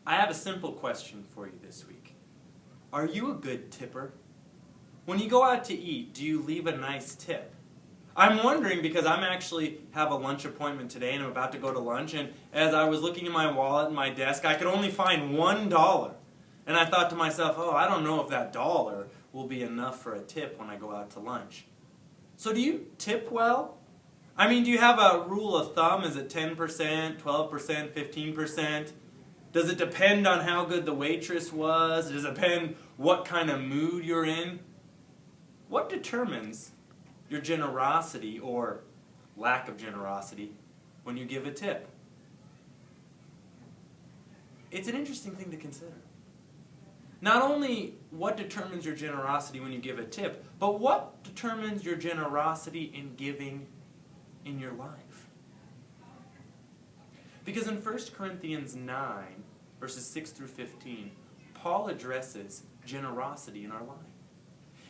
I have a simple question for you this week. Are you a good tipper? When you go out to eat, do you leave a nice tip? I'm wondering because I'm actually have a lunch appointment today and I'm about to go to lunch, and as I was looking in my wallet and my desk, I could only find $1. And I thought to myself, oh, I don't know if that dollar will be enough for a tip when I go out to lunch. So do you tip well? I mean, do you have a rule of thumb? Is it 10%, 12%, 15%? Does it depend on how good the waitress was? Does it depend what kind of mood you're in? What determines your generosity or lack of generosity when you give a tip? It's an interesting thing to consider. Not only what determines your generosity when you give a tip, but what determines your generosity in giving in your life. Because in 1 Corinthians 9, verses 6 through 15, Paul addresses generosity in our life.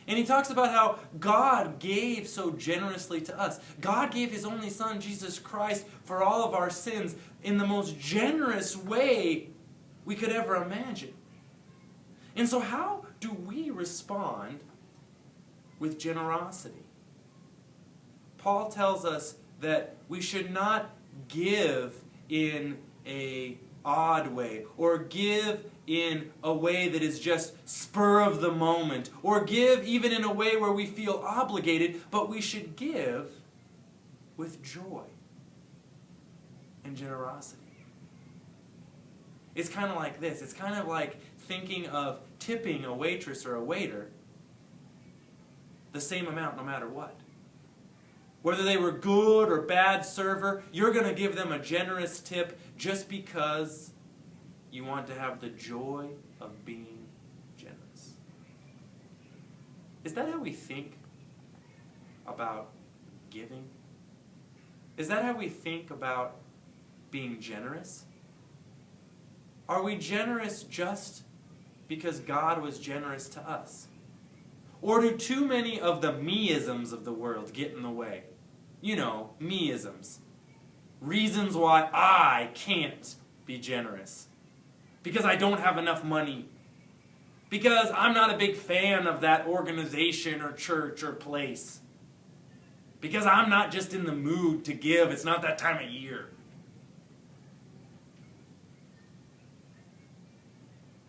And he talks about how God gave so generously to us. God gave His only Son, Jesus Christ, for all of our sins in the most generous way we could ever imagine. And so how do we respond with generosity? Paul tells us that we should not give in an odd way, or give in a way that is just spur of the moment, or give even in a way where we feel obligated, but we should give with joy and generosity. It's kind of like this. It's kind of like thinking of tipping a waitress or a waiter the same amount no matter what. Whether they were good or bad server, you're going to give them a generous tip just because you want to have the joy of being generous. Is that how we think about giving? Is that how we think about being generous? Are we generous just because God was generous to us? Or do too many of the me-isms of the world get in the way? You know, me-isms. Reasons why I can't be generous. Because I don't have enough money. Because I'm not a big fan of that organization or church or place. Because I'm not just in the mood to give. It's not that time of year.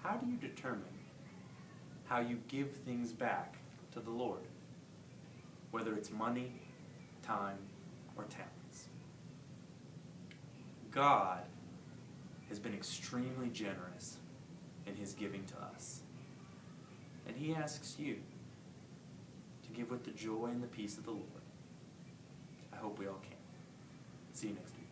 How do you determine how you give things back to the Lord? Whether it's money, time, or talents. God has been extremely generous in His giving to us. And He asks you to give with the joy and the peace of the Lord. I hope we all can. See you next week.